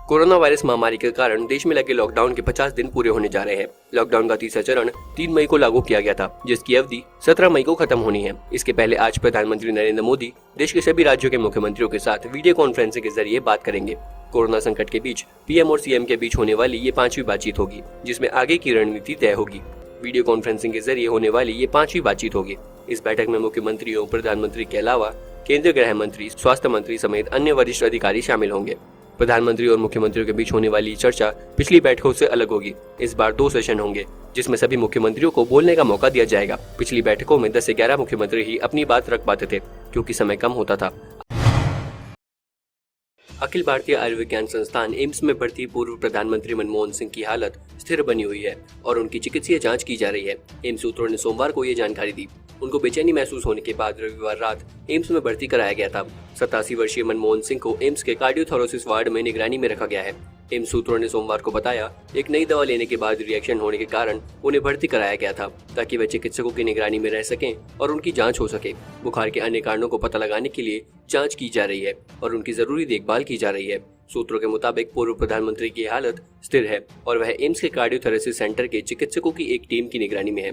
Corona virus महामारी के कारण देश में लगे लॉकडाउन के 50 दिन पूरे होने जा रहे हैं। लॉकडाउन का तीसरा चरण 3 मई को लागू किया गया था, जिसकी अवधि 17 मई को खत्म होनी है। इसके पहले आज प्रधानमंत्री नरेंद्र मोदी देश के सभी राज्यों के मुख्यमंत्रियों के साथ वीडियो कॉन्फ्रेंसिंग के जरिए बात करेंगे। कोरोना संकट के बीच पीएम और सीएम के बीच होने वाली ये 5वीं बातचीत होगी, जिसमें आगे की रणनीति तय होगी। वीडियो कॉन्फ्रेंसिंग के जरिए होने वाली ये 5वीं बातचीत होगी। इस बैठक में मुख्यमंत्रियों, प्रधानमंत्री के अलावा केंद्रीय गृह मंत्री, स्वास्थ्य मंत्री समेत अन्य वरिष्ठ अधिकारी शामिल होंगे। प्रधानमंत्री और मुख्यमंत्रियों के बीच होने वाली चर्चा पिछली बैठकों से अलग होगी। इस बार 2 सेशन होंगे, जिसमें सभी मुख्यमंत्रियों को बोलने का मौका दिया जाएगा। पिछली बैठकों में 10 से 11 मुख्यमंत्री ही अपनी बात रख पाते थे, क्योंकि समय कम होता था। अखिल भारतीय आयुर्विज्ञान संस्थान एम्स में भर्ती पूर्व प्रधानमंत्री मनमोहन सिंह की हालत स्थिर बनी हुई है और उनकी चिकित्सीय जांच की जा रही है। एम्स सूत्रों ने सोमवार को ये जानकारी दी। उनको बेचैनी महसूस होने के बाद रविवार रात एम्स में भर्ती कराया गया था। 87 वर्षीय मनमोहन सिंह को एम्स के कार्डियोथोरेसिस वार्ड में निगरानी में रखा गया है। एम्स सूत्रों ने सोमवार को बताया, एक नई दवा लेने के बाद रिएक्शन होने के कारण उन्हें भर्ती कराया गया था, ताकि वे चिकित्सकों की निगरानी में रह सकें और उनकी जांच हो सके। बुखार के अन्य कारणों को पता लगाने के लिए जांच की जा रही है और उनकी जरूरी देखभाल की जा रही है। सूत्रों के मुताबिक पूर्व प्रधानमंत्री की हालत स्थिर है और वह एम्स के कार्डियोथोरेसिस सेंटर के चिकित्सकों की एक टीम की निगरानी में है।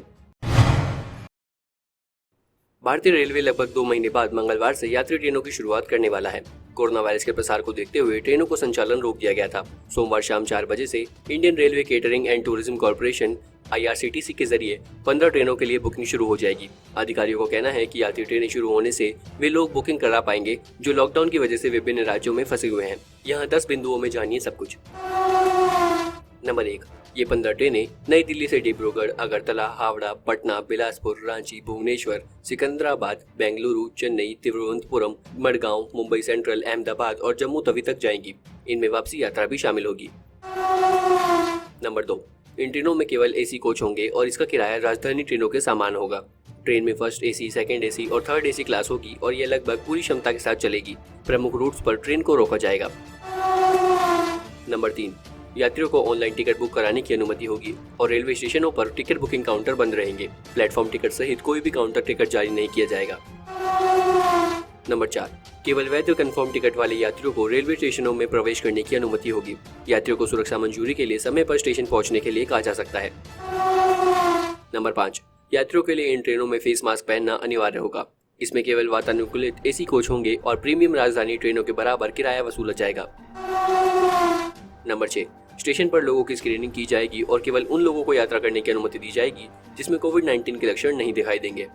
भारतीय रेलवे लगभग 2 महीने बाद मंगलवार से यात्री ट्रेनों की शुरुआत करने वाला है। कोरोना वायरस के प्रसार को देखते हुए ट्रेनों को संचालन रोक दिया गया था। सोमवार शाम 4 बजे से Indian railway catering and tourism corporation IRCTC के जरिए 15 ट्रेनों के लिए बुकिंग शुरू हो जाएगी। अधिकारियों का कहना है कि यात्री ट्रेनें शुरू होने से वे लोग बुकिंग करा पाएंगे जो लॉकडाउन की वजह से विभिन्न राज्यों में फंसे हुए हैं। यहाँ 10 बिंदुओं में जानिए सब कुछ। नंबर 1, ये 15 ट्रेनें नई दिल्ली से डिब्रूगढ़, अगरतला, हावड़ा, पटना, बिलासपुर, रांची, भुवनेश्वर, सिकंदराबाद, बेंगलुरु, चेन्नई, तिरुवनंतपुरम, मडगांव, मुंबई सेंट्रल, अहमदाबाद और जम्मू तवी तक जाएंगी। इनमें वापसी यात्रा भी शामिल होगी। नंबर 2, इन ट्रेनों में केवल AC कोच होंगे और इसका किराया राजधानी ट्रेनों के समान होगा। ट्रेन में फर्स्ट AC, सेकंड AC और थर्ड AC क्लास होगी और यह लगभग पूरी क्षमता के साथ चलेगी। प्रमुख रूट्स पर ट्रेन को रोका जाएगा। नंबर 3, यात्रियों को ऑनलाइन टिकट बुक कराने की अनुमति होगी और रेलवे स्टेशनों पर टिकट बुकिंग काउंटर बंद रहेंगे। प्लेटफॉर्म टिकट सहित कोई भी काउंटर टिकट जारी नहीं किया जाएगा। नंबर 4, केवल वैध कंफर्म टिकट वाले यात्रियों को रेलवे स्टेशनों में प्रवेश करने की अनुमति होगी। यात्रियों को सुरक्षा मंजूरी के लिए समय पर स्टेशन पहुंचने के लिए कहा जा सकता है। नंबर 5, यात्रियों के लिए इन ट्रेनों में फेस मास्क पहनना अनिवार्य होगा। इसमें केवल वातानुकूलित AC कोच होंगे और प्रीमियम राजधानी ट्रेनों के बराबर किराया वसूला जाएगा। नंबर 6, स्टेशन पर लोगों की स्क्रीनिंग की जाएगी और केवल उन लोगों को यात्रा करने की अनुमति दी जाएगी जिसमें कोविड-19 के लक्षण नहीं दिखाई देंगे।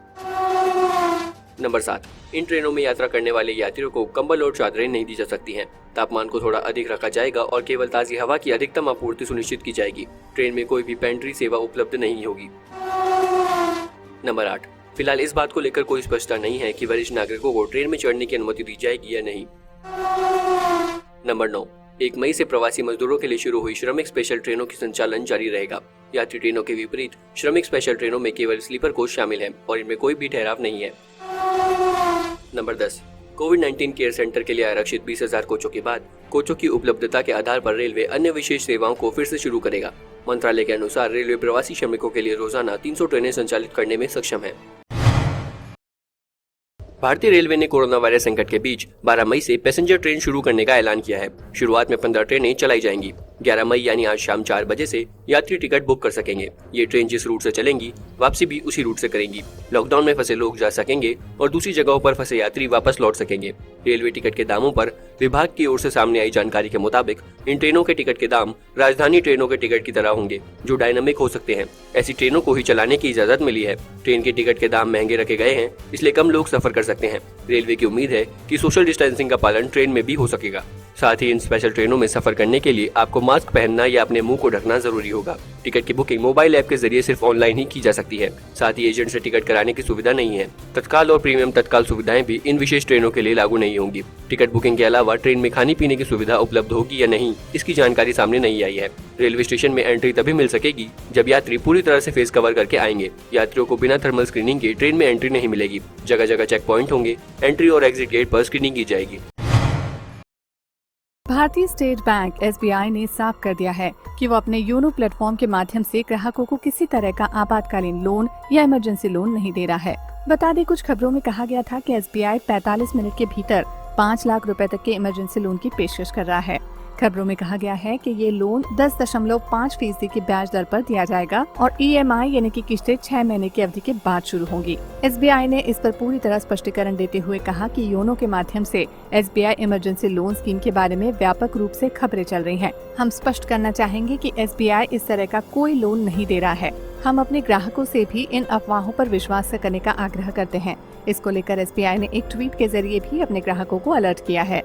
नंबर 7, इन ट्रेनों में यात्रा करने वाले यात्रियों को कंबल और चादरें नहीं दी जा सकती हैं। तापमान को थोड़ा अधिक रखा जाएगा और केवल ताज़ी हवा की अधिकतम आपूर्ति सुनिश्चित की जाएगी। ट्रेन में कोई भी पेंट्री सेवा उपलब्ध नहीं होगी। नंबर 8, फिलहाल इस बात को लेकर कोई स्पष्टता नहीं है कि वरिष्ठ नागरिकों को ट्रेन में चढ़ने की अनुमति दी जाएगी या नहीं। नंबर 9, 1 मई से प्रवासी मजदूरों के लिए शुरू हुई श्रमिक स्पेशल ट्रेनों की संचालन जारी रहेगा। यात्री ट्रेनों के विपरीत श्रमिक स्पेशल ट्रेनों में केवल स्लीपर कोच शामिल है और इनमें कोई भी ठहराव नहीं है। नंबर 10, कोविड-19 केयर सेंटर के लिए आरक्षित 20,000 कोचों के बाद कोचों की उपलब्धता के आधार पर रेलवे अन्य विशेष सेवाओं को फिर से शुरू करेगा। मंत्रालय के अनुसार रेलवे प्रवासी श्रमिकों के लिए रोजाना 300 ट्रेनें संचालित करने में सक्षम है। भारतीय रेलवे ने कोरोना वायरस संकट के बीच 12 मई से पैसेंजर ट्रेन शुरू करने का ऐलान किया है। शुरुआत में 15 ट्रेनें चलाई जाएंगी। 11 मई यानी आज शाम 4 बजे से यात्री टिकट बुक कर सकेंगे। ये ट्रेन जिस रूट से चलेंगी, वापसी भी उसी रूट से करेंगी। लॉकडाउन में फंसे लोग जा सकेंगे और दूसरी जगहों पर फंसे यात्री वापस लौट सकेंगे। रेलवे टिकट के दामों पर विभाग की ओर से सामने आई जानकारी के मुताबिक इन ट्रेनों के टिकट के दाम राजधानी ट्रेनों के टिकट की तरह होंगे, जो डायनामिक हो सकते हैं। ऐसी ट्रेनों को ही चलाने की इजाजत मिली है। ट्रेन के टिकट के दाम महंगे रखे गए हैं, इसलिए कम लोग सफर कर सकते हैं। रेलवे की उम्मीद है कि सोशल डिस्टेंसिंग का पालन ट्रेन में भी हो सकेगा। साथ ही इन स्पेशल ट्रेनों में सफर करने के लिए आपको मास्क पहनना या अपने मुंह को ढकना जरूरी होगा। टिकट की बुकिंग मोबाइल ऐप के जरिए सिर्फ ऑनलाइन ही की जा सकती है। साथ ही एजेंट से टिकट कराने की सुविधा नहीं है। तत्काल और प्रीमियम तत्काल सुविधाएं भी इन विशेष ट्रेनों के लिए लागू नहीं होंगी। टिकट बुकिंग के अलावा ट्रेन में खाने पीने की सुविधा उपलब्ध होगी या नहीं, इसकी जानकारी सामने नहीं आई है। रेलवे स्टेशन में एंट्री तभी मिल सकेगी जब यात्री पूरी तरह से फेस कवर करके आएंगे। यात्रियों को बिना थर्मल स्क्रीनिंग के ट्रेन में एंट्री नहीं मिलेगी। जगह जगह चेक पॉइंट होंगे। एंट्री और एग्जिट गेट पर स्क्रीनिंग की जाएगी। भारतीय स्टेट बैंक SBI ने साफ कर दिया है कि वो अपने योनो प्लेटफॉर्म के माध्यम से ग्राहकों को किसी तरह का आपातकालीन लोन या इमरजेंसी लोन नहीं दे रहा है। बता दें, कुछ खबरों में कहा गया था कि SBI 45 मिनट के भीतर 5 लाख रुपए तक के इमरजेंसी लोन की पेशकश कर रहा है। खबरों में कहा गया है कि ये लोन 10.5% की ब्याज दर पर दिया जाएगा और EMI यानी कि किश्तें 6 महीने की अवधि के बाद शुरू होंगी। SBI ने इस पर पूरी तरह स्पष्टीकरण देते हुए कहा कि योनो के माध्यम से SBI इमरजेंसी लोन स्कीम के बारे में व्यापक रूप से खबरें चल रही हैं। हम स्पष्ट करना चाहेंगे कि SBI इस तरह का कोई लोन नहीं दे रहा है। हम अपने ग्राहकों से भी इन अफवाहों पर विश्वास करने का आग्रह करते हैं। इसको लेकर SBI ने एक ट्वीट के जरिए भी अपने ग्राहकों को अलर्ट किया है।